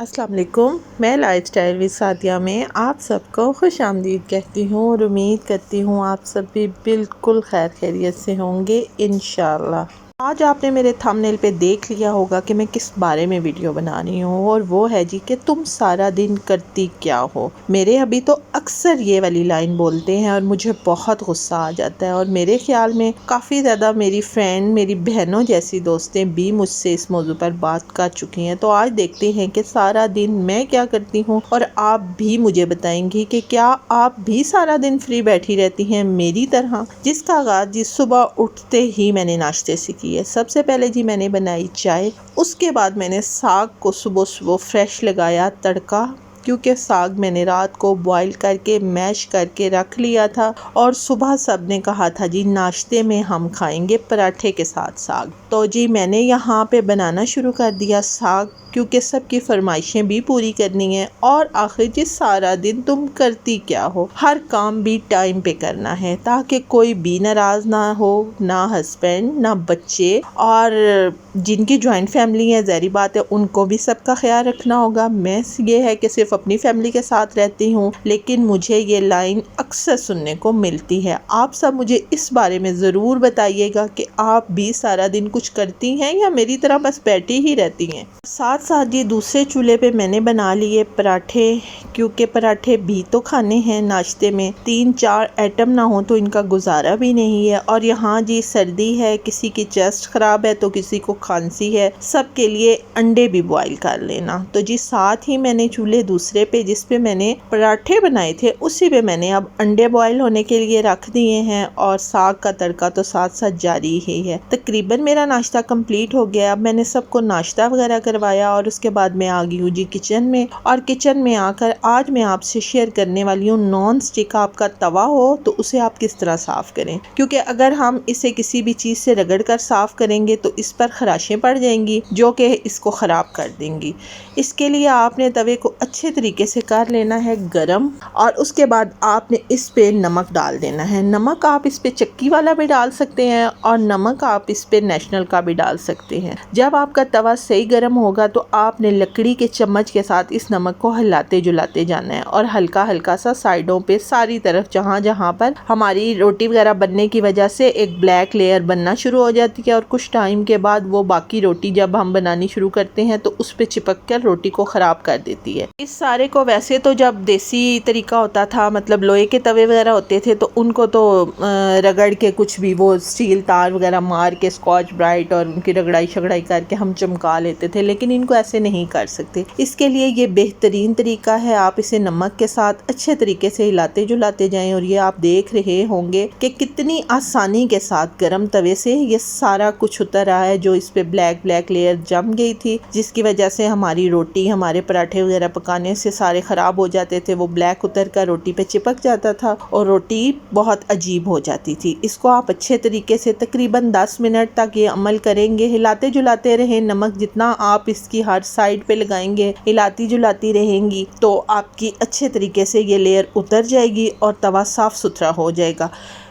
अस्सलाम वालेकुम। मैं लाइफस्टाइल विद सादिया में आप सबको खुश आमदीद कहती हूँ और उम्मीद करती हूँ आप सब भी बिल्कुल खैर खैरियत से होंगे इंशाल्लाह। आज आपने मेरे थंबनेल पे देख लिया होगा कि मैं किस बारे में वीडियो बना रही हूँ, और वो है जी कि तुम सारा दिन करती क्या हो। मेरे अभी तो अक्सर ये वाली लाइन बोलते हैं और मुझे बहुत गुस्सा आ जाता है, और मेरे ख्याल में काफ़ी ज़्यादा मेरी फ्रेंड, मेरी बहनों जैसी दोस्तें भी मुझसे इस मौजू पर बात कर चुकी हैं। तो आज देखते हैं कि सारा दिन मैं क्या करती हूँ, और आप भी मुझे बताएंगी कि क्या आप भी सारा दिन फ्री बैठी रहती हैं मेरी तरह। जिसका आगाज़ जी सुबह उठते ही मैंने नाश्ते से किया। सबसे पहले जी मैंने बनाई चाय, उसके बाद मैंने साग को सुबह सुबह फ्रेश लगाया तड़का, क्योंकि साग मैंने रात को बॉईल करके मैश करके रख लिया था, और सुबह सब ने कहा था जी नाश्ते में हम खाएंगे पराठे के साथ साग। तो जी मैंने यहाँ पे बनाना शुरू कर दिया साग, क्योंकि सबकी फरमाइशें भी पूरी करनी है। और आखिर जी सारा दिन तुम करती क्या हो, हर काम भी टाइम पे करना है ताकि कोई भी नाराज़ ना हो, ना हस्बैंड ना बच्चे, और जिनकी जॉइंट फैमिली है ज़ाहिर बात है उनको भी सबका ख्याल रखना होगा। मैं ये है कि सिर्फ अपनी फैमिली के साथ रहती हूँ, लेकिन मुझे ये लाइन अक्सर सुनने को मिलती है। आप सब मुझे इस बारे में ज़रूर बताइएगा कि आप भी सारा दिन कुछ करती हैं या मेरी तरह बस बैठी ही रहती हैं। साथ साथ जी दूसरे चूल्हे पे मैंने बना लिए पराठे, क्योंकि पराठे भी तो खाने हैं नाश्ते में। 3-4 आइटम ना हो तो इनका गुजारा भी नहीं है। और यहाँ जी सर्दी है, किसी की चेस्ट ख़राब है तो किसी को खांसी है, सबके लिए अंडे भी बॉईल कर लेना। तो जी साथ ही मैंने चूल्हे दूसरे पे जिस पे मैंने पराठे बनाए थे उसी पे मैंने अब अंडे बॉईल होने के लिए रख दिए हैं, और साग का तड़का तो साथ साथ जारी ही है। तकरीबन मेरा नाश्ता कंप्लीट हो गया। अब मैंने सबको नाश्ता वगैरह करवाया और उसके बाद मैं आ गई हूँ जी किचन में। और किचन में आकर आज मैं आपसे शेयर करने वाली हूँ नॉन स्टिक आपका तवा हो तो उसे आप किस तरह साफ़ करें, क्योंकि अगर हम इसे किसी भी चीज़ से रगड़ कर साफ़ करेंगे तो इस पर खराशें पड़ जाएंगी जो कि इसको ख़राब कर देंगी। इसके लिए आपने तवे को अच्छे तरीके से कर लेना है गरम, और उसके बाद आपने इस पे नमक डाल देना है। नमक आप इस पे चक्की वाला भी डाल सकते हैं और नमक आप इस पे नेशनल का भी डाल सकते हैं। जब आपका तवा सही गर्म होगा तो आपने लकड़ी के चम्मच के साथ इस नमक को हिलाते जुलाते जाना है, और हल्का हल्का सा साइडों पे सारी तरफ जहाँ जहाँ पर हमारी रोटी वगैरह बनने की वजह से एक ब्लैक लेयर बनना शुरू हो जाती है, और कुछ टाइम के बाद वो बाकी रोटी जब हम बनानी शुरू करते हैं तो उस पे चिपक कर रोटी को ख़राब कर देती है। इस सारे को वैसे तो जब देसी तरीका होता था, मतलब लोहे के तवे वगैरह होते थे, तो उनको तो रगड़ के कुछ भी वो स्टील तार वगैरह मार के स्कॉच ब्राइट और उनकी रगड़ाई शगड़ाई करके हम चमका लेते थे, लेकिन इनको ऐसे नहीं कर सकते। इसके लिए ये बेहतरीन तरीका है, आप इसे नमक के साथ अच्छे तरीके से हिलाते जुलाते जाएं, और ये आप देख रहे होंगे कि कितनी आसानी के साथ गर्म तवे से ये सारा कुछ उतर रहा है जो इस पे ब्लैक ब्लैक लेयर जम गई थी, जिसकी वजह से हमारी रोटी, हमारे पराठे वगैरह पकाने से सारे ख़राब हो जाते थे। वो ब्लैक उतर कर रोटी पे चिपक जाता था और रोटी बहुत अजीब हो जाती थी। इसको आप अच्छे तरीके से तकरीबन 10 मिनट तक ये अमल करेंगे, हिलाते जुलाते रहें। नमक जितना आप इसकी हर साइड पे लगाएंगे, हिलाती जुलाती रहेंगी, तो आपकी अच्छे तरीके से ये लेयर उतर जाएगी और तवा साफ़ सुथरा हो जाएगा।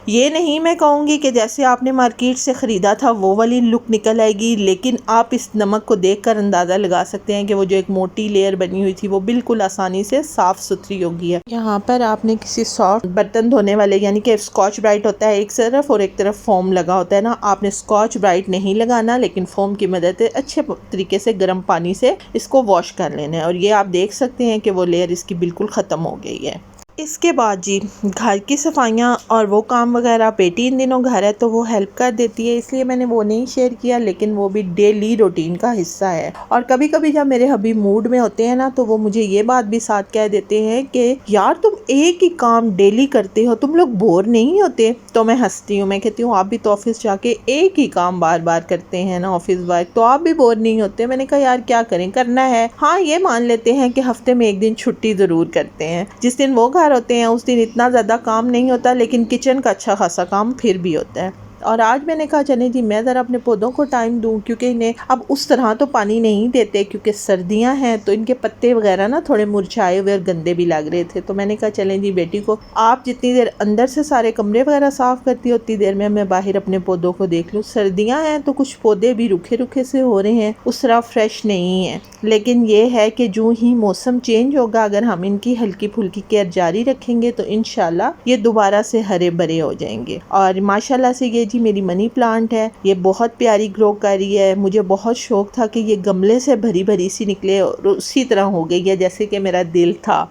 ये नहीं मैं कहूँगी कि जैसे आपने मार्केट से ख़रीदा था वो वाली लुक निकल आएगी, लेकिन आप इस नमक को देखकर अंदाज़ा लगा सकते हैं कि वो जो एक मोटी लेयर बनी हुई थी वो बिल्कुल आसानी से साफ़ सुथरी होगी है। यहाँ पर आपने किसी सॉफ्ट बर्तन धोने वाले, यानी कि स्कॉच ब्राइट होता है एक तरफ और एक तरफ फोम लगा होता है ना, आपने स्कॉच ब्राइट नहीं लगाना, लेकिन फोम की मदद से अच्छे तरीके से गर्म पानी से इसको वॉश कर लेना है। और ये आप देख सकते हैं कि वो लेयर इसकी बिल्कुल ख़त्म हो गई है। इसके बाद जी घर की सफाइयाँ और वो काम वगैरह, बेटी इन दिनों घर है तो वो हेल्प कर देती है, इसलिए मैंने वो नहीं शेयर किया, लेकिन वो भी डेली रूटीन का हिस्सा है। और कभी कभी जब मेरे हबी मूड में होते हैं ना तो वो मुझे ये बात भी साथ कह देते हैं कि यार तुम एक ही काम डेली करते हो, तुम लोग बोर नहीं होते? तो मैं हंसती हूँ, मैं कहती हूँ आप भी तो ऑफिस जाके एक ही काम बार बार करते हैं ना, ऑफिस वर्क, तो आप भी बोर नहीं होते? मैंने कहा यार क्या करें, करना है। हाँ ये मान लेते हैं कि हफ्ते में एक दिन छुट्टी ज़रूर करते हैं, जिस दिन वो घर होते हैं उस दिन इतना ज़्यादा काम नहीं होता, लेकिन किचन का अच्छा खासा काम फिर भी होता है। और आज मैंने कहा चले जी मैं ज़रा अपने पौधों को टाइम दूँ, क्योंकि इन्हें अब उस तरह तो पानी नहीं देते क्योंकि सर्दियाँ हैं, तो इनके पत्ते वगैरह ना थोड़े मुरझाए हुए और गंदे भी लग रहे थे। तो मैंने कहा चलें जी बेटी को, आप जितनी देर अंदर से सारे कमरे वगैरह साफ़ करती हो उतनी देर में मैं बाहर अपने पौधों को देख लूँ। सर्दियाँ हैं तो कुछ पौधे भी रुखे रुखे से हो रहे हैं, उस तरह फ्रेश नहीं है, लेकिन ये है कि जो ही मौसम चेंज होगा अगर हम इनकी हल्की फुल्की केयर जारी रखेंगे तो इंशाल्लाह ये दोबारा से हरे भरे हो जाएंगे। और माशाल्लाह से ये जी मेरी मनी प्लांट है, ये बहुत प्यारी ग्रो कर रही है। मुझे बहुत शौक था कि ये गमले से भरी भरी सी निकले और उसी तरह हो गई है जैसे कि मेरा दिल था।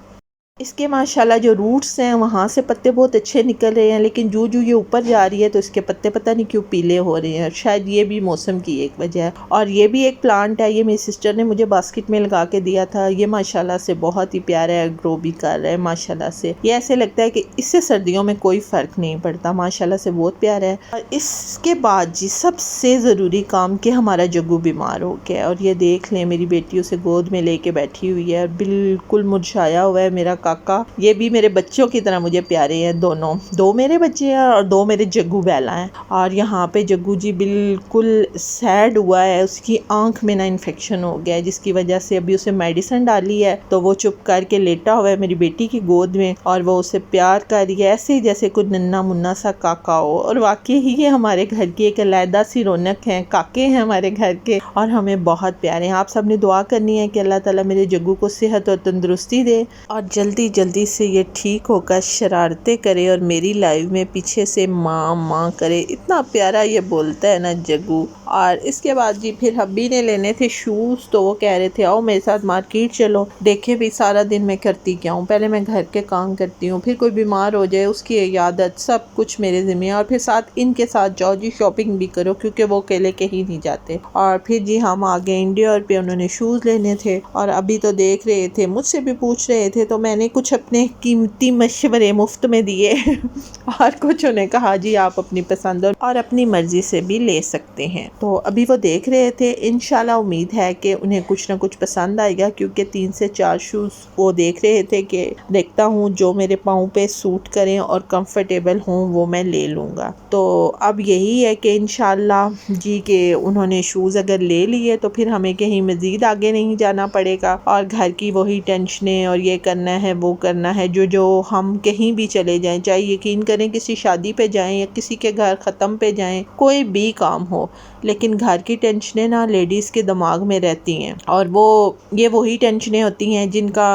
इसके माशाल्लाह जो रूट्स हैं वहाँ से पत्ते बहुत अच्छे निकल रहे हैं, लेकिन जो जो ये ऊपर जा रही है तो इसके पत्ते पता नहीं क्यों पीले हो रहे हैं, शायद ये भी मौसम की एक वजह है। और ये भी एक प्लांट है, ये मेरी सिस्टर ने मुझे बास्केट में लगा के दिया था। ये माशाल्लाह से बहुत ही प्यारा है, ग्रो भी कर रहा है माशाल्लाह से। ये ऐसे लगता है कि इससे सर्दियों में कोई फ़र्क नहीं पड़ता, माशाल्लाह से बहुत प्यारा है। और इसके बाद जी सबसे ज़रूरी काम कि हमारा जग्गू बीमार हो गया, और ये देख लें मेरी बेटी उसे गोद में लेके बैठी हुई है और बिल्कुल मुरझाया हुआ है। मेरा काका, ये भी मेरे बच्चों की तरह मुझे प्यारे हैं दोनों, दो मेरे बच्चे हैं और दो मेरे जग्गू बैला हैं। और यहाँ पे जग्गू जी बिल्कुल सैड हुआ है, उसकी आंख में ना इन्फेक्शन हो गया है जिसकी वजह से अभी उसे मेडिसिन डाली है तो वो चुप करके लेटा हुआ है मेरी बेटी की गोद में और वो उसे प्यार कर रही है ऐसे जैसे कोई नन्ना मुन्ना सा काका हो। और वाकई ही ये हमारे घर की एक अलहदा सी रौनक है, काके हैं हमारे घर के और हमें बहुत प्यारे हैं। आप सब ने दुआ करनी है कि अल्लाह ताला मेरे जग्गू को सेहत और तंदुरुस्ती दे और जल्दी जल्दी से ये ठीक होकर शरारतें करे और मेरी लाइफ में पीछे से माँ माँ करे। इतना प्यारा ये बोलता है ना जग्गू। और इसके बाद जी फिर हब्बी ने लेने थे शूज़, तो वो कह रहे थे आओ मेरे साथ मार्केट चलो। देखे भी सारा दिन मैं करती क्या हूँ, पहले मैं घर के काम करती हूँ, फिर कोई बीमार हो जाए उसकी आदत, सब कुछ मेरे ज़िम्मे, और फिर साथ इनके साथ जाओ जी शॉपिंग भी करो क्योंकि वो अकेले कहीं नहीं जाते। और फिर जी हम आ गए इंडिया पे, उन्होंने शूज़ लेने थे और अभी तो देख रहे थे, मुझसे भी पूछ रहे थे, तो मैंने कुछ अपने कीमती मशवरे मुफ्त में दिए और कुछ उन्हें कहा जी आप अपनी पसंद और अपनी मर्ज़ी से भी ले सकते हैं। तो अभी वो देख रहे थे, इंशाल्लाह उम्मीद है कि उन्हें कुछ ना कुछ पसंद आएगा क्योंकि 3 से 4 शूज़ वो देख रहे थे कि देखता हूँ जो मेरे पाँव पे सूट करें और कंफर्टेबल हों वो मैं ले लूँगा। तो अब यही है कि इंशाल्लाह जी के उन्होंने शूज़ अगर ले लिए तो फिर हमें कहीं मज़ीद आगे नहीं जाना पड़ेगा और घर की वही टेंशनें और ये करना है वो करना है जो हम कहीं भी चले जाएं, चाहे यकीन करें किसी शादी पे जाएं या किसी के घर ख़त्म पे जाएं, कोई भी काम हो, लेकिन घर की टेंशनें ना लेडीज़ के दिमाग में रहती हैं और ये वही टेंशनें होती हैं जिनका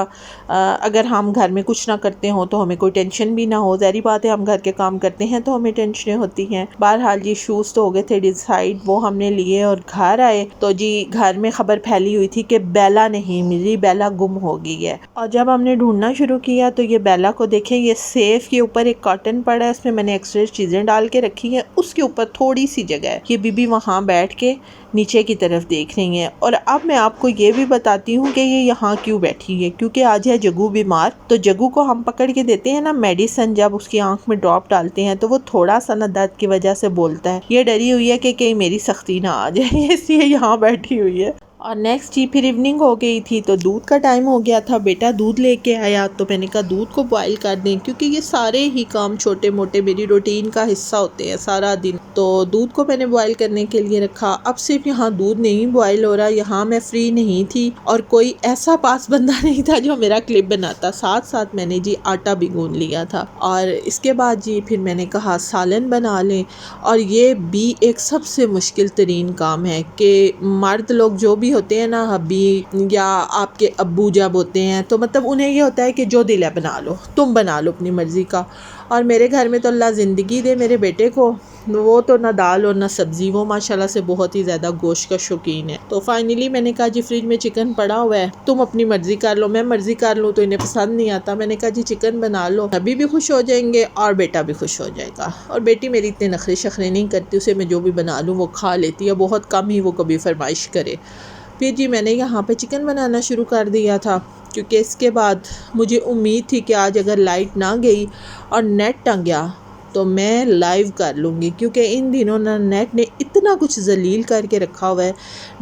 अगर हम घर में कुछ ना करते हो तो हमें कोई टेंशन भी ना हो। ज़ाहिर बात है हम घर के काम करते हैं तो हमें टेंशनें होती हैं। बहरहाल जी शूज़ तो हो गए थे डिसाइड, वो हमने लिए और घर आए तो जी घर में ख़बर फैली हुई थी कि बेला नहीं मिली, बेला गुम हो गई है। और जब हमने ढूंढना शुरू किया तो ये बेला को देखें, ये सेफ के ऊपर एक कॉटन पड़ा है, उसमें मैंने एक्स्ट्रा चीज़ें डाल के रखी हैं, उसके ऊपर थोड़ी सी जगह है। ये बीबी वहाँ बैठ के नीचे की तरफ देख रही हैं। और अब मैं आपको ये भी बताती हूँ कि ये यहाँ क्यों बैठी है, क्योंकि आज है जग्गू बीमार। तो जग्गू को हम पकड़ के देते हैं ना मेडिसिन, जब उसकी आंख में ड्रॉप डालते हैं तो वो थोड़ा सा ना दर्द की वजह से बोलता है। ये डरी हुई है कि कहीं मेरी सख्ती ना आ जाए, इसलिए यहाँ बैठी हुई है। और नेक्स्ट जी फिर इवनिंग हो गई थी तो दूध का टाइम हो गया था, बेटा दूध लेके आया तो मैंने कहा दूध को बॉईल कर दें क्योंकि ये सारे ही काम छोटे मोटे मेरी रूटीन का हिस्सा होते हैं सारा दिन। तो दूध को मैंने बॉईल करने के लिए रखा। अब सिर्फ यहाँ दूध नहीं बॉईल हो रहा, यहाँ मैं फ्री नहीं थी और कोई ऐसा पास बंदा नहीं था जो मेरा क्लिप बनाता, साथ साथ मैंने जी आटा भी गूंद लिया था। और इसके बाद जी फिर मैंने कहा सालन बना लें, और ये भी एक सबसे मुश्किल तरीन काम है कि मर्द लोग जो भी होते हैं ना, हब्बी या आपके अब्बू जब होते हैं तो मतलब उन्हें ये होता है कि जो दिल है बना लो, तुम बना लो अपनी मर्ज़ी का। और मेरे घर में तो अल्लाह ज़िंदगी दे मेरे बेटे को, वो तो ना दाल और ना सब्ज़ी, वो माशाल्लाह से बहुत ही ज़्यादा गोश्त का शौकीन है। तो फाइनली मैंने कहा जी फ्रिज में चिकन पड़ा हुआ है, तुम अपनी मर्ज़ी कर लो, मैं मर्ज़ी कर लूँ तो इन्हें पसंद नहीं आता। मैंने कहा जी चिकन बना लो, अभी भी खुश हो जाएंगे और बेटा भी खुश हो जाएगा। और बेटी मेरी इतने नखरे शखरे नहीं करती, उसे मैं जो भी बना लूँ वो खा लेती है, बहुत कम ही वो कभी फरमाइश करे। फिर जी मैंने यहाँ पे चिकन बनाना शुरू कर दिया था क्योंकि इसके बाद मुझे उम्मीद थी कि आज अगर लाइट ना गई और नेट टंग गया तो मैं लाइव कर लूँगी, क्योंकि इन दिनों ना नेट ने इतना कुछ जलील करके रखा हुआ है,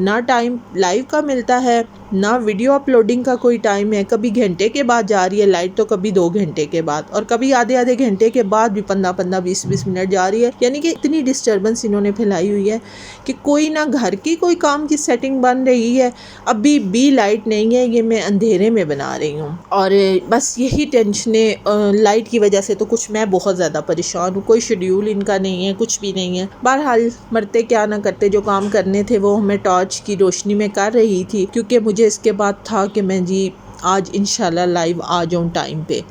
ना टाइम लाइव का मिलता है, ना वीडियो अपलोडिंग का कोई टाइम है। कभी घंटे के बाद जा रही है लाइट, तो कभी 2 घंटे के बाद, और कभी आधे आधे घंटे के बाद भी 15-15 20-20 मिनट जा रही है। यानी कि इतनी डिस्टर्बेंस इन्होंने फैलाई हुई है कि कोई ना घर की कोई काम की सेटिंग बन रही है, अभी भी लाइट नहीं है, ये मैं अंधेरे में बना रही हूँ। और बस यही टेंशनें लाइट की वजह से तो कुछ मैं बहुत ज़्यादा परेशान हूँ। कोई शेड्यूल इनका नहीं है, कुछ भी नहीं है। बहरहाल मरते क्या ना करते, जो काम करने थे वो मैं टॉर्च की रोशनी में कर रही थी, क्योंकि मुझे इसके बाद था कि मैं जी आज इंशाल्लाह लाइव आ जाऊँ टाइम पे।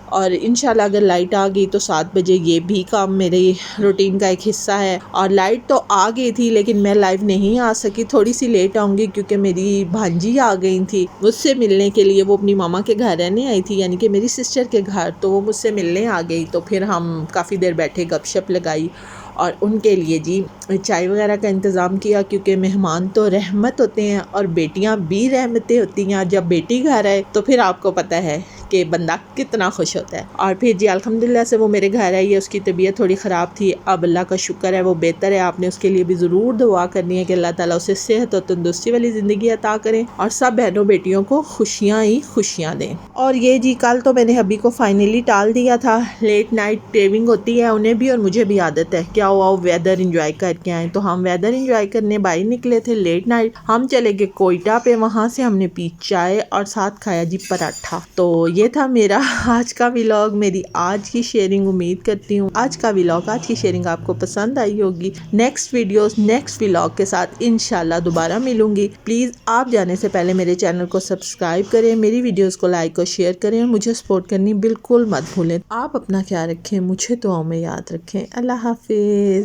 और इंशाल्लाह अगर लाइट आ गई तो 7 बजे ये भी काम मेरे रूटीन का एक हिस्सा है। और लाइट तो आ गई थी, लेकिन मैं लाइव नहीं आ सकी, थोड़ी सी लेट आऊँगी, क्योंकि मेरी भांजी आ गई थी मुझसे मिलने के लिए। वो अपनी मामा के घर रहने आई थी, यानी कि मेरी सिस्टर के घर, तो वो मुझसे मिलने आ गई। तो फिर हम काफ़ी देर बैठे, गपशप लगाई और उनके लिए जी चाय वगैरह का इंतज़ाम किया, क्योंकि मेहमान तो रहमत होते हैं और बेटियां भी रहमतें होती हैं। जब बेटी घर आए तो फिर आपको पता है कि बंदा कितना खुश होता है। और फिर जी अल्हम्दुलिल्लाह से वो मेरे घर आई है। उसकी तबीयत थोड़ी ख़राब थी, अब अल्लाह का शुक्र है वो बेहतर है। आपने उसके लिए भी ज़रूर दुआ करनी है कि अल्लाह ताला उसे सेहत और तंदुरुस्ती वाली ज़िंदगी अता करें और सब बहनों बेटियों को खुशियाँ ही खुशियाँ दें। और ये जी कल तो मैंने हबी को फाइनली टाल दिया था। लेट नाइट क्रेविंग होती है उन्हें भी और मुझे भी आदत है, क्या हुआ वेदर इंजॉय करके आए। तो हम वेदर इंजॉय करने बाहर निकले थे लेट नाइट। हम चले गए कोयटा पे, वहाँ से हमने पी चाय और साथ खाया जी पराठा। तो ये था मेरा आज का व्लॉग, मेरी आज की शेयरिंग। उम्मीद करती हूँ आज का व्लॉग, आज की शेयरिंग आपको पसंद आई होगी। नेक्स्ट वीडियोस नेक्स्ट व्लॉग के साथ इंशाल्लाह दोबारा मिलूंगी। प्लीज़ आप जाने से पहले मेरे चैनल को सब्सक्राइब करें, मेरी वीडियोस को लाइक और शेयर करें, मुझे सपोर्ट करनी बिल्कुल मत भूलें। आप अपना ख्याल रखें, मुझे दुआओं में याद रखें। अल्लाह हाफिज़।